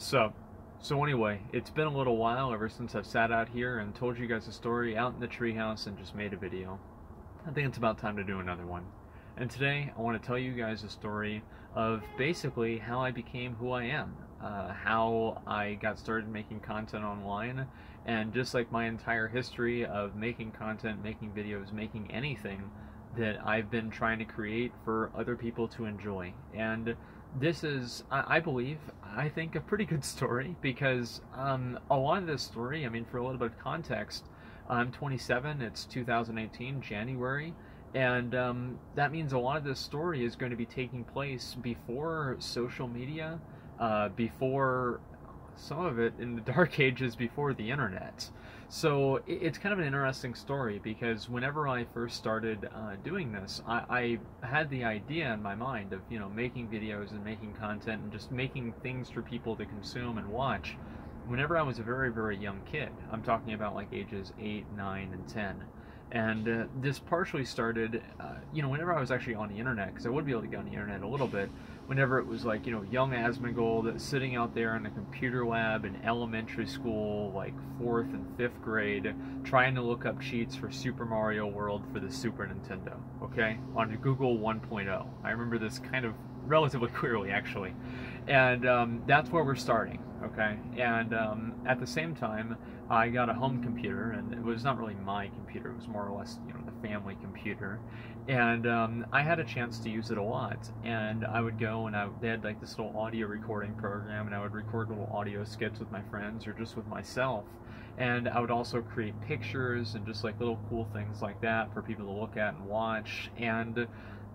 So, so anyway, it's been a little while ever since I've sat out here and told you guys a story out in the treehouse and just made a video. I think it's about time to do another one. And today, I want to tell you guys a story of basically how I became who I am, how I got started making content online, and just like my entire history of making content, making videos, making anything that I've been trying to create for other people to enjoy. And this is, I believe, I think, a pretty good story because a lot of this story, I mean, for a little bit of context, I'm 27, it's 2018, January, and that means a lot of this story is going to be taking place before social media, before some of it in the dark ages before the internet. So it's kind of an interesting story because whenever I first started doing this, I had the idea in my mind of, making videos and making content and just making things for people to consume and watch whenever I was a very, very young kid. I'm talking about like ages 8, 9, and 10. And this partially started, whenever I was actually on the internet, because I would be able to get on the internet a little bit, whenever it was like, young Asmongold sitting out there in a computer lab in elementary school, like 4th and 5th grade, trying to look up cheats for Super Mario World for the Super Nintendo, okay? On Google 1.0. I remember this kind of relatively clearly, actually. And that's where we're starting, okay? And at the same time, I got a home computer, and it was not really my computer, it was more or less, the family computer. And I had a chance to use it a lot. And I would go and they had like this little audio recording program, and I would record little audio skits with my friends or just with myself. And I would also create pictures and just like little cool things like that for people to look at and watch. And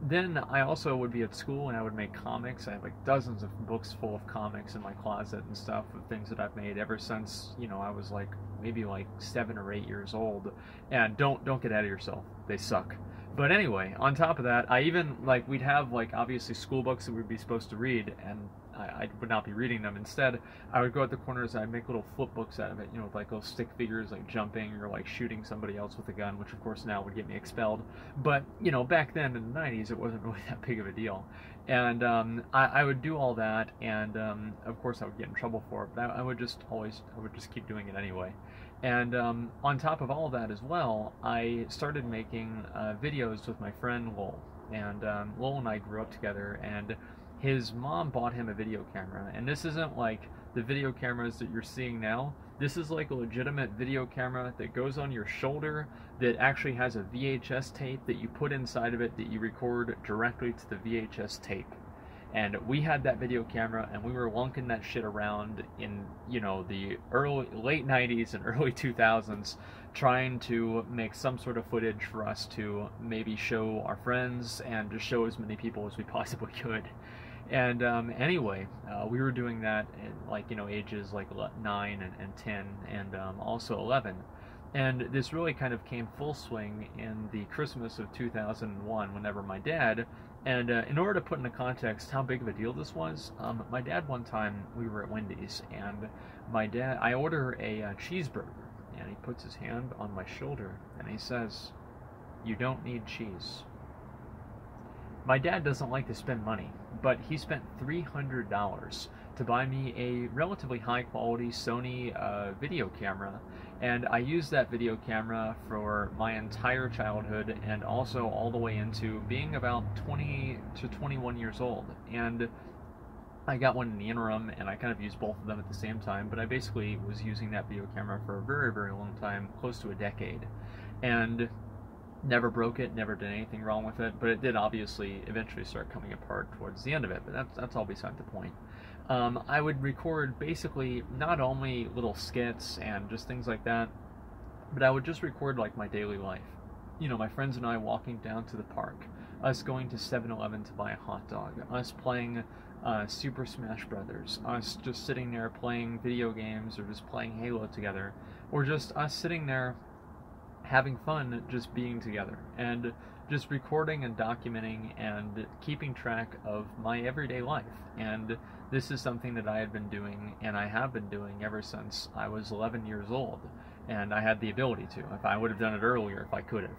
then I also would be at school and I would make comics. I have like dozens of books full of comics in my closet and stuff of things that I've made ever since, I was like maybe like 7 or 8 years old. And don't get out of yourself. They suck. But anyway, on top of that, I even, like, we'd have, like, obviously school books that we'd be supposed to read, and I would not be reading them. Instead, I would go at the corners and I'd make little flip books out of it, with, like, little stick figures, like, jumping or, like, shooting somebody else with a gun, which, of course, now would get me expelled. But, back then in the 90s, it wasn't really that big of a deal. And I would do all that, and, of course, I would get in trouble for it, but I would just keep doing it anyway. And on top of all of that as well, I started making videos with my friend Lowell. And Lowell and I grew up together, and his mom bought him a video camera. And this isn't like the video cameras that you're seeing now. This is like a legitimate video camera that goes on your shoulder, that actually has a VHS tape that you put inside of it that you record directly to the VHS tape. And we had that video camera, and we were lunking that shit around in, the late 90s and early 2000s, trying to make some sort of footage for us to maybe show our friends and just show as many people as we possibly could. And anyway, we were doing that in, like, ages like 9 and 10 and also 11. And this really kind of came full swing in the Christmas of 2001, whenever my dad, and in order to put into context how big of a deal this was, my dad, one time, we were at Wendy's, and I order a cheeseburger, and he puts his hand on my shoulder, and he says, "You don't need cheese." My dad doesn't like to spend money, but he spent $300 to buy me a relatively high-quality Sony video camera, and I used that video camera for my entire childhood and also all the way into being about 20 to 21 years old. And I got one in the interim, and I kind of used both of them at the same time, but I basically was using that video camera for a very, very long time, close to a decade. And never broke it, never did anything wrong with it, but it did obviously eventually start coming apart towards the end of it, but that's all beside the point. I would record basically not only little skits and just things like that, but I would just record like my daily life. My friends and I walking down to the park, us going to 7-Eleven to buy a hot dog, us playing Super Smash Brothers, us just sitting there playing video games or just playing Halo together, or just us sitting there having fun just being together and just recording and documenting and keeping track of my everyday life. And this is something that I had been doing, and I have been doing ever since I was 11 years old, and I had the ability to. If I would have done it earlier, if I could have.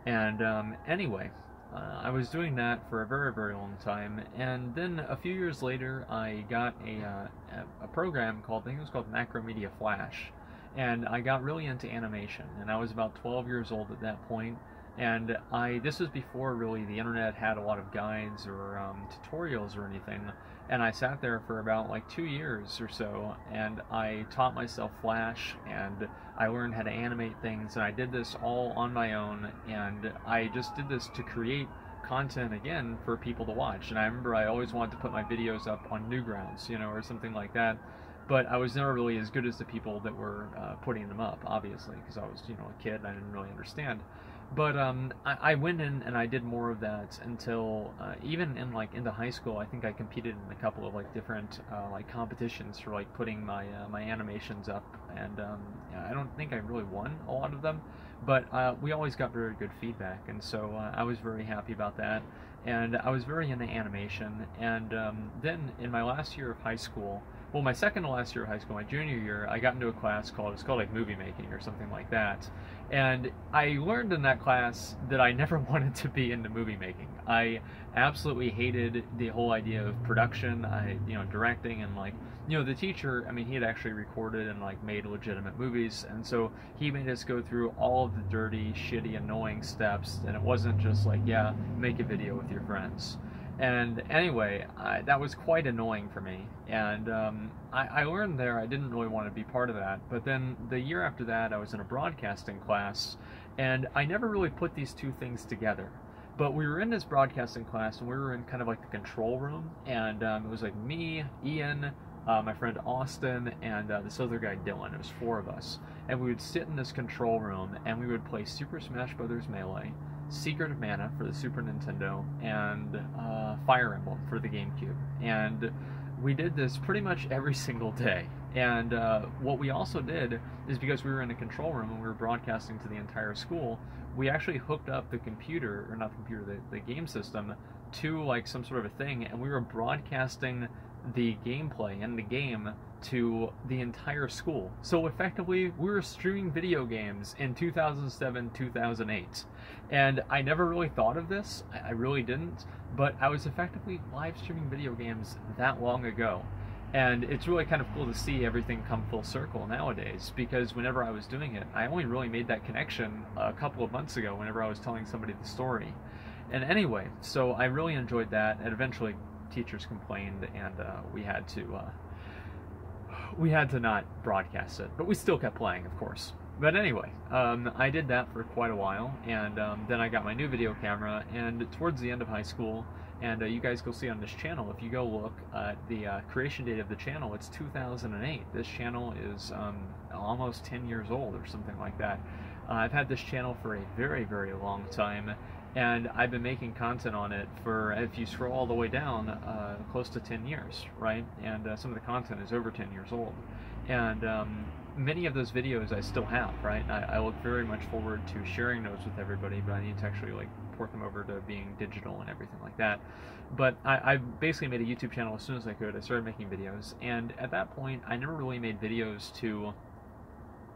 And anyway, I was doing that for a very, very long time, and then a few years later, I got a program called, I think it was called Macromedia Flash, and I got really into animation, and I was about 12 years old at that point, and this was before really the internet had a lot of guides or tutorials or anything, and I sat there for about like 2 years or so, and I taught myself Flash, and I learned how to animate things, and I did this all on my own, and I just did this to create content again for people to watch. And I remember I always wanted to put my videos up on Newgrounds, you know, or something like that, but I was never really as good as the people that were putting them up, obviously, because I was, you know, a kid and I didn't really understand. But I went in and I did more of that until even in like into high school. I think I competed in a couple of like different like competitions for like putting my my animations up, and I don't think I really won a lot of them, but we always got very good feedback, and so I was very happy about that, and I was very into animation. And then in my last year of high school, well, my second to last year of high school, my junior year, I got into a class called, it's called like movie making or something like that. And I learned in that class that I never wanted to be into movie making. I absolutely hated the whole idea of production, you know, directing, and like, you know, the teacher, I mean, he had actually recorded and like made legitimate movies, and so he made us go through all of the dirty, shitty, annoying steps, and it wasn't just like, yeah, make a video with your friends. And anyway, that was quite annoying for me, and I learned there I didn't really want to be part of that. But then the year after that, I was in a broadcasting class, and I never really put these two things together. But we were in this broadcasting class, and we were in kind of like the control room, and it was like me, Ian, my friend Austin, and this other guy Dylan. It was 4 of us, and we would sit in this control room, and we would play Super Smash Bros. Melee, Secret of Mana for the Super Nintendo, and Fire Emblem for the GameCube. And we did this pretty much every single day. And what we also did is, because we were in a control room and we were broadcasting to the entire school, we actually hooked up the computer, or not the computer, the game system, to like some sort of a thing, and we were broadcasting the gameplay and the game to the entire school. So effectively, we were streaming video games in 2007, 2008. And I never really thought of this, I really didn't, but I was effectively live streaming video games that long ago. And it's really kind of cool to see everything come full circle nowadays, because whenever I was doing it, I only really made that connection a couple of months ago whenever I was telling somebody the story. And anyway, so I really enjoyed that, and eventually teachers complained, and we had to not broadcast it, but we still kept playing, of course. But anyway, I did that for quite a while, and then I got my new video camera, and towards the end of high school, and you guys go see on this channel, if you go look at the creation date of the channel, it's 2008. This channel is almost 10 years old or something like that. I've had this channel for a very, very long time, and I've been making content on it for, if you scroll all the way down, close to 10 years, right? And some of the content is over 10 years old. And many of those videos I still have, right? I look very much forward to sharing those with everybody, but I need to actually like port them over to being digital and everything like that. But I basically made a YouTube channel as soon as I could. I started making videos, and at that point, I never really made videos to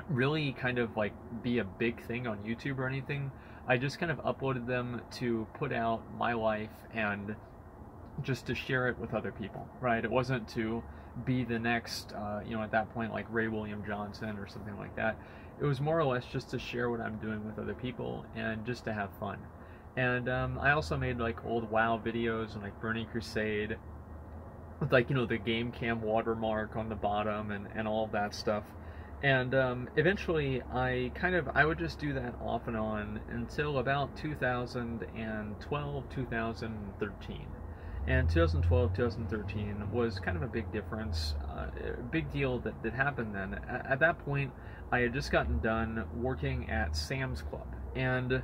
really kind of like be a big thing on YouTube or anything. I just kind of uploaded them to put out my life and just to share it with other people, right? It wasn't to be the next, you know, at that point, like Ray William Johnson or something like that. It was more or less just to share what I'm doing with other people and just to have fun. And I also made like old WoW videos and like Burning Crusade with like, you know, the game cam watermark on the bottom and all of that stuff. And eventually I would just do that off and on until about 2012, 2013. And 2012, 2013 was kind of a big difference, a big deal that happened then. At that point, I had just gotten done working at Sam's Club, and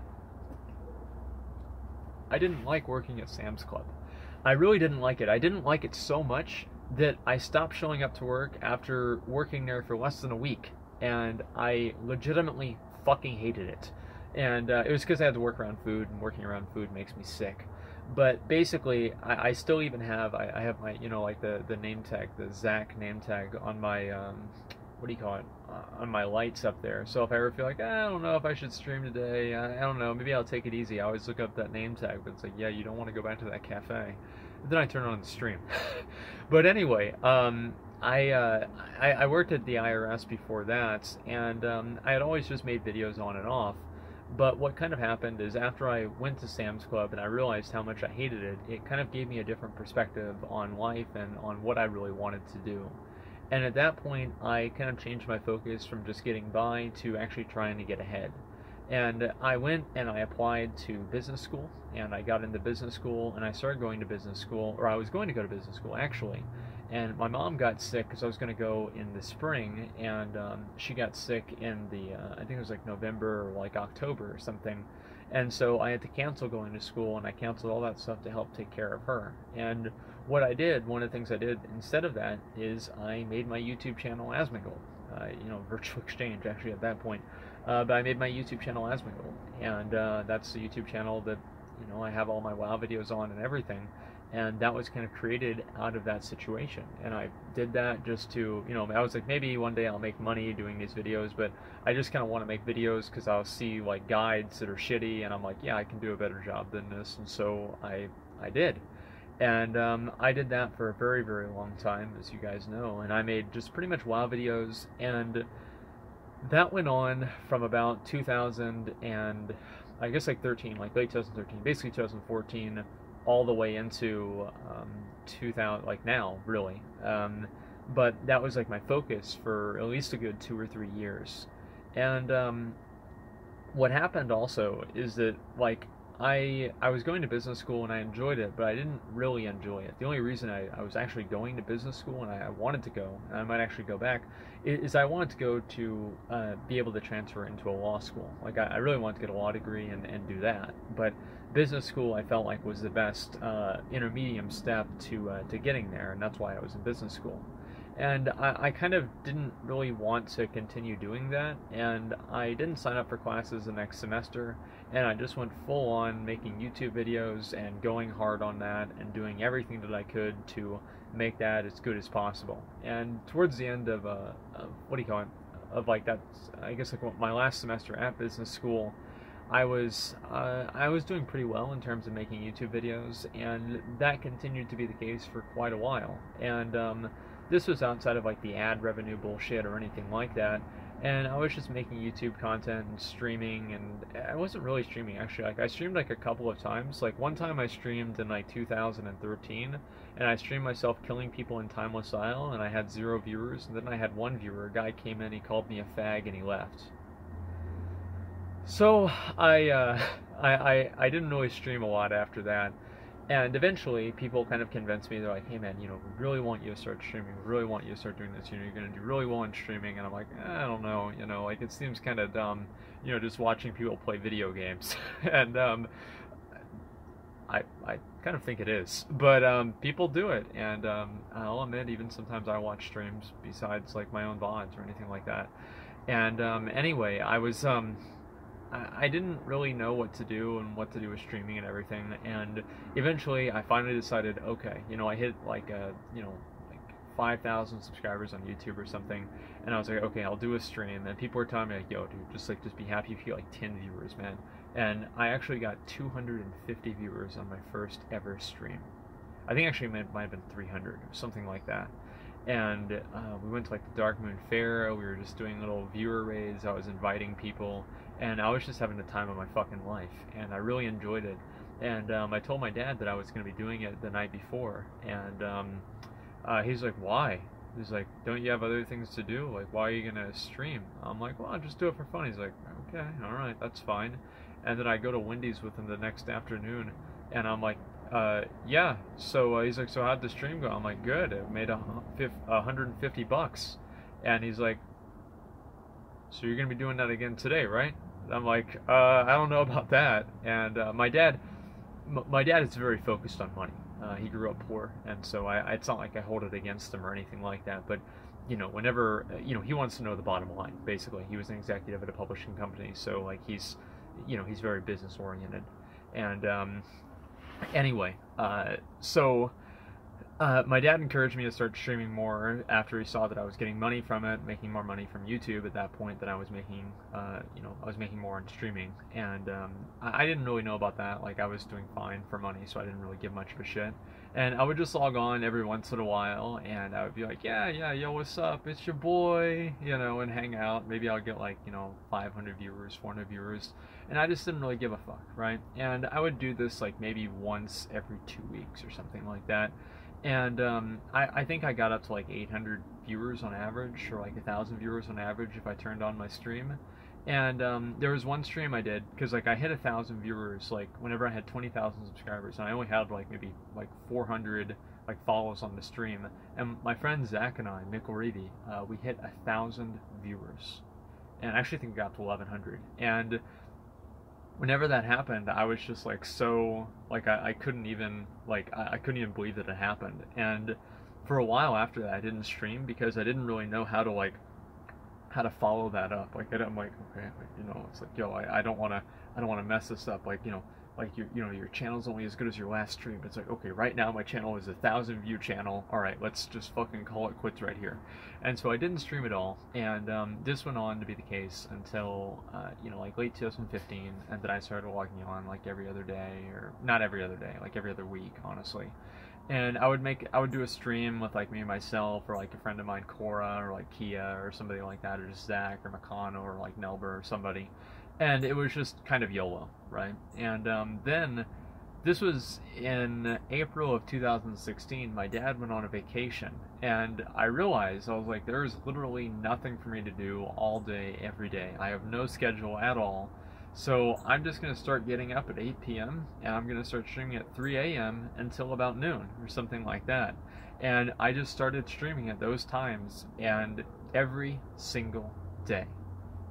I didn't like working at Sam's Club. I really didn't like it. I didn't like it so much that I stopped showing up to work after working there for less than a week, and I legitimately fucking hated it. And it was because I had to work around food, and working around food makes me sick. But basically, I still even have, I have my, you know, like the name tag, the Zach name tag on my what do you call it, on my lights up there. So if I ever feel like, I don't know if I should stream today, I don't know, maybe I'll take it easy. I always look up that name tag, but it's like, yeah, you don't want to go back to that cafe. But then I turn on the stream. But anyway, I worked at the IRS before that, and I had always just made videos on and off. But what kind of happened is after I went to Sam's Club and I realized how much I hated it, it kind of gave me a different perspective on life and on what I really wanted to do. And at that point, I kind of changed my focus from just getting by to actually trying to get ahead. And I went and I applied to business school, and I got into business school, and I started going to business school, or I was going to go to business school actually. And my mom got sick because I was going to go in the spring, and she got sick in the, I think it was like November or like October or something. And so I had to cancel going to school, and I canceled all that stuff to help take care of her. And what I did, one of the things I did instead of that is I made my YouTube channel Asmongold. Virtual Exchange actually at that point. But I made my YouTube channel Asmongold. And that's the YouTube channel that, I have all my WoW videos on and everything. And that was kind of created out of that situation. And I did that just to, I was like, maybe one day I'll make money doing these videos, but I just kind of want to make videos because I'll see like guides that are shitty, and I'm like, yeah, I can do a better job than this. And so I did. And I did that for a very, very long time, as you guys know. And I made just pretty much WoW videos. And that went on from about 2000 and I guess like 13, like late 2013, basically 2014, all the way into 2000, like now, really. But that was like my focus for at least a good 2 or 3 years. And what happened also is that like I was going to business school and I enjoyed it, but I didn't really enjoy it. The only reason I was actually going to business school and I wanted to go, and I might actually go back, is I wanted to go to be able to transfer into a law school. Like I really wanted to get a law degree and do that. But business school I felt like was the best intermediate step to getting there, and that's why I was in business school. And I kind of didn't really want to continue doing that, and I didn't sign up for classes the next semester, and I just went full on making YouTube videos and going hard on that and doing everything that I could to make that as good as possible. And towards the end of what do you call it, of like that, I guess like my last semester at business school, I was doing pretty well in terms of making YouTube videos, and that continued to be the case for quite a while. And this was outside of like the ad revenue bullshit or anything like that, and I was just making YouTube content and streaming. And I wasn't really streaming actually. Like I streamed like a couple of times. Like one time I streamed in like 2013, and I streamed myself killing people in Timeless Isle, and I had 0 viewers. And then I had 1 viewer. A guy came in, he called me a fag, and he left. So I didn't really stream a lot after that. And eventually, people kind of convinced me. They're like, "Hey, man, we really want you to start streaming. We really want you to start doing this. You're going to do really well in streaming." And I'm like, I don't know. Like it seems kind of dumb. Just watching people play video games. And I kind of think it is. But people do it, and I'll admit, even sometimes I watch streams besides like my own VODs or anything like that. And anyway, I didn't really know what to do and what to do with streaming and everything, and eventually I finally decided, okay, I hit like like 5,000 subscribers on YouTube or something, and I was like, okay, I'll do a stream. And people were telling me like, yo, dude, just be happy if you get like 10 viewers, man. And I actually got 250 viewers on my first ever stream. I think actually it might have been 300 or something like that. And we went to like the Dark Moon Fair. We were just doing little viewer raids. I was inviting people, and I was just having the time of my fucking life, and I really enjoyed it. And I told my dad that I was going to be doing it the night before, and he's like, why? He's like, don't you have other things to do? Like, why are you going to stream? I'm like, well, I'll just do it for fun. He's like, okay, alright, that's fine. And then I go to Wendy's with him the next afternoon, and I'm like, yeah. So he's like, so how'd the stream go? I'm like, good. It made $150. And he's like, so you're gonna be doing that again today, right? I'm like, I don't know about that. And my dad is very focused on money. He grew up poor, and so it's not like I hold it against him or anything like that. But whenever he wants to know the bottom line. Basically, he was an executive at a publishing company, so like he's very business oriented. And anyway, so My dad encouraged me to start streaming more after he saw that I was getting money from it, making more money from YouTube at that point than I was making, I was making more on streaming. And I didn't really know about that. Like, I was doing fine for money, so I didn't really give much of a shit. And I would just log on every once in a while, and I would be like, yeah, yo, what's up? It's your boy, and hang out. Maybe I'll get like, 500 viewers, 400 viewers. And I just didn't really give a fuck, right? And I would do this like maybe once every 2 weeks or something like that. And I think I got up to like 800 viewers on average, or like 1,000 viewers on average if I turned on my stream. And there was one stream I did, because like I hit 1,000 viewers like whenever I had 20,000 subscribers, and I only had like maybe like 400 like follows on the stream. And my friend Zach and I, Mikkel Reedy, we hit 1,000 viewers, and I actually think we got to 1,100. And whenever that happened, I was just like so like I couldn't even I couldn't even believe that it happened. And for a while after that, I didn't stream because I didn't really know how to follow that up. Like I'm like, okay, it's like, yo, I don't want to mess this up. Like, like your channel's only as good as your last stream. It's like, okay, right now my channel is 1,000 view channel. All right, let's just fucking call it quits right here. And so I didn't stream at all. And this went on to be the case until like late 2015, and then I started logging on like every other day, or not every other day, like every other week, honestly. And I would do a stream with like me and myself, or like a friend of mine, Cora, or like Kia, or somebody like that, or just Zach, or Makano, or like Nelber, or somebody. And it was just kind of YOLO, right? And then, this was in April of 2016, my dad went on a vacation, and I realized, I was like, there is literally nothing for me to do all day, every day. I have no schedule at all. So I'm just going to start getting up at 8 p.m. and I'm going to start streaming at 3 a.m. until about noon or something like that. And I just started streaming at those times, and every single day.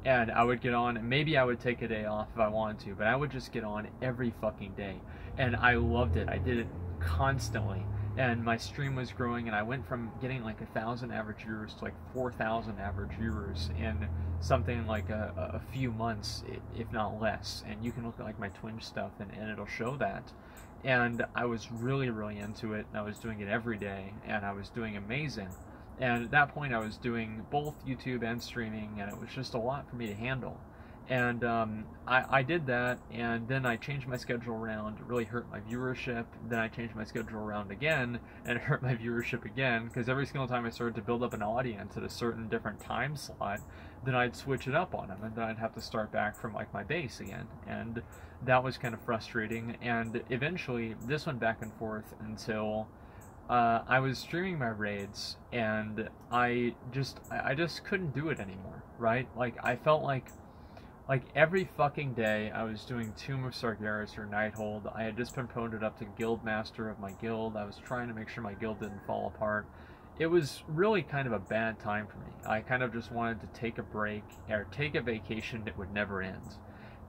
And I would get on, and maybe I would take a day off if I wanted to, but I would just get on every fucking day. And I loved it. I did it constantly. And my stream was growing, and I went from getting like 1,000 average viewers to like 4,000 average viewers in something like a few months, if not less. And you can look at like my Twitch stuff, and it'll show that. And I was really, really into it, and I was doing it every day, and I was doing amazing. And at that point, I was doing both YouTube and streaming, and it was just a lot for me to handle. And I did that, and then I changed my schedule around. It really hurt my viewership. Then I changed my schedule around again, and it hurt my viewership again, because every single time I started to build up an audience at a certain different time slot, then I'd switch it up on them, and then I'd have to start back from like my base again. And that was kind of frustrating. And eventually, this went back and forth until I was streaming my raids, and I just couldn't do it anymore, right? Like, I felt like every fucking day I was doing Tomb of Sargeras or Nighthold. I had just been promoted up to Guild Master of my guild. I was trying to make sure my guild didn't fall apart. It was really kind of a bad time for me. I kind of just wanted to take a break, or take a vacation that would never end.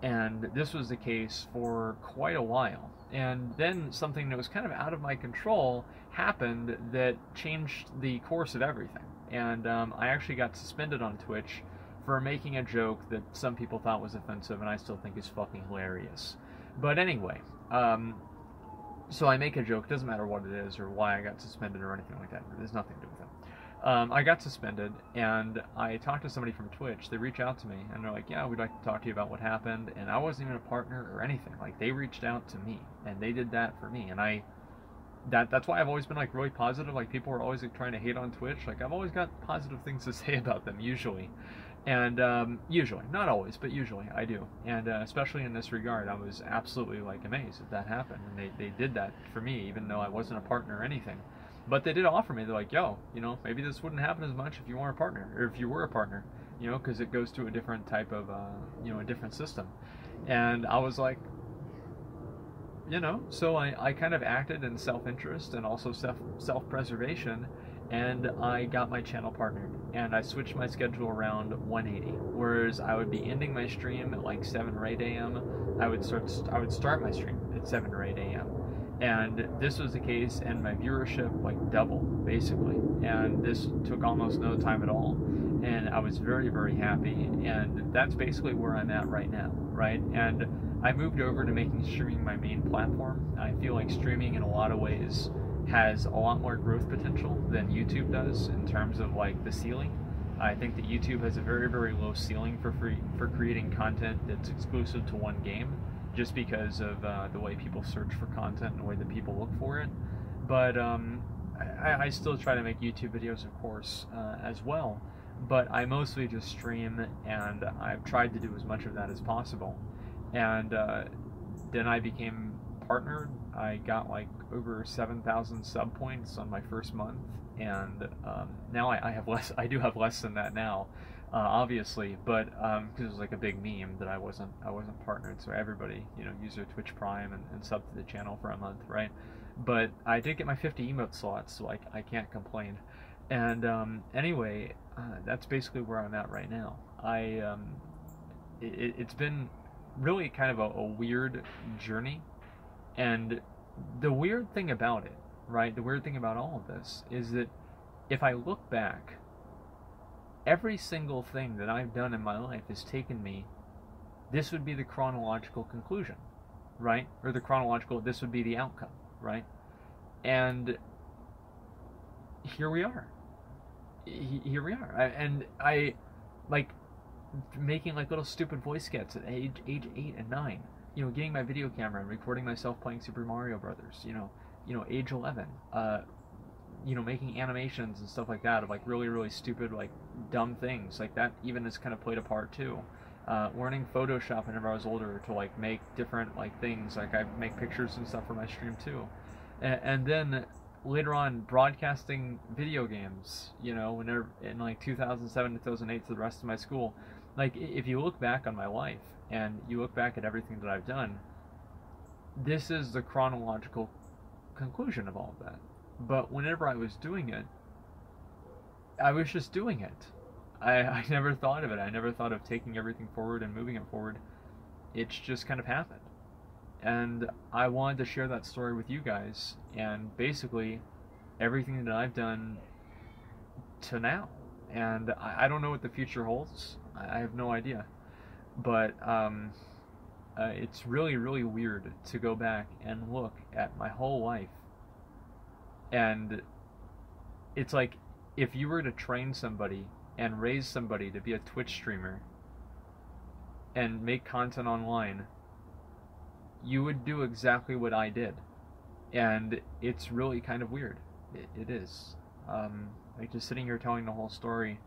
And this was the case for quite a while. And then something that was kind of out of my control happened that changed the course of everything. And I actually got suspended on Twitch for making a joke that some people thought was offensive, and I still think is fucking hilarious. But anyway, so I make a joke, doesn't matter what it is or why I got suspended or anything like that. There's nothing to do with it. I got suspended, and I talked to somebody from Twitch. They reached out to me, and they're like, yeah, we'd like to talk to you about what happened. And I wasn't even a partner or anything. Like, they reached out to me, and they did that for me. And that's why I've always been like really positive. Like, people are always like trying to hate on Twitch. Like, I've always got positive things to say about them, usually. And usually, not always, but usually I do. And especially in this regard, I was absolutely like amazed that happened. And they did that for me, even though I wasn't a partner or anything. But they did offer me. They're like, yo, maybe this wouldn't happen as much if you weren't a partner, or if you were a partner, because it goes to a different type of, a different system. And I was like, so I kind of acted in self-interest and also self-preservation. And I got my channel partnered, and I switched my schedule around 180. Whereas I would be ending my stream at like 7 or 8 a.m. I would start my stream at 7 or 8 a.m. And this was the case, and my viewership like doubled basically. And this took almost no time at all, and I was very, very happy. And that's basically where I'm at right now, right? And I moved over to making streaming my main platform. I feel like streaming in a lot of ways has a lot more growth potential than YouTube does in terms of like the ceiling. I think that YouTube has a very, very low ceiling for creating content that's exclusive to one game, just because of the way people search for content and the way that people look for it. But I still try to make YouTube videos, of course, as well. But I mostly just stream, and I've tried to do as much of that as possible. And then I became partnered. I got like over 7,000 sub points on my first month, and now I have less. I do have less than that now, obviously, but because it was like a big meme that I wasn't partnered. So everybody, use their Twitch Prime and sub to the channel for a month, right? But I did get my 50 emote slots, so I can't complain. And anyway, that's basically where I'm at right now. It's been really kind of a weird journey, and the weird thing about it, right? The weird thing about all of this is that if I look back, every single thing that I've done in my life has taken me. This would be the chronological conclusion, right? Or this would be the outcome, right? And here we are. Here we are. And I like making like little stupid voice skits at age 8 and 9. Getting my video camera and recording myself playing Super Mario Brothers. Age 11. Making animations and stuff like that of like really, really stupid, like dumb things. Like that even has kind of played a part too. Learning Photoshop whenever I was older to like make different like things. Like I make pictures and stuff for my stream too. And then later on broadcasting video games, whenever in like 2007 to 2008 to the rest of my school. Like if you look back on my life and you look back at everything that I've done, this is the chronological conclusion of all of that. But whenever I was doing it, I was just doing it. I never thought of it. I never thought of taking everything forward and moving it forward. It's just kind of happened. And I wanted to share that story with you guys, and basically everything that I've done to now. And I don't know what the future holds. I have no idea. But it's really, really weird to go back and look at my whole life. And it's like if you were to train somebody and raise somebody to be a Twitch streamer and make content online, you would do exactly what I did. And it's really kind of weird. It is. Like just sitting here telling the whole story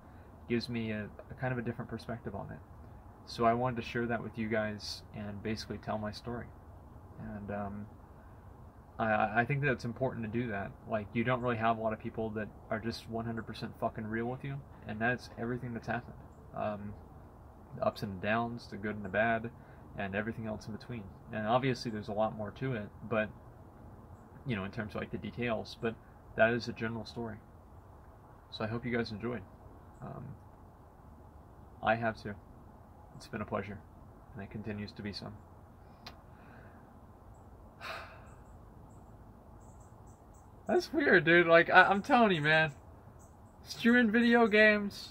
gives me a kind of a different perspective on it. So I wanted to share that with you guys and basically tell my story. And I think that it's important to do that. Like, you don't really have a lot of people that are just 100% fucking real with you, and that's everything that's happened. The ups and downs, the good and the bad, and everything else in between. And obviously there's a lot more to it, but, in terms of like the details, but that is a general story. So I hope you guys enjoyed. I have too. It's been a pleasure, and it continues to be so. That's weird, dude. Like, I'm telling you, man. Streaming video games,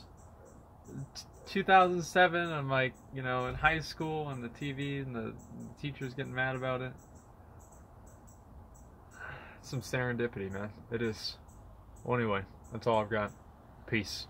2007, I'm like, in high school, and the TV, and the teachers getting mad about it. Some serendipity, man. It is. Well, anyway, that's all I've got. Peace.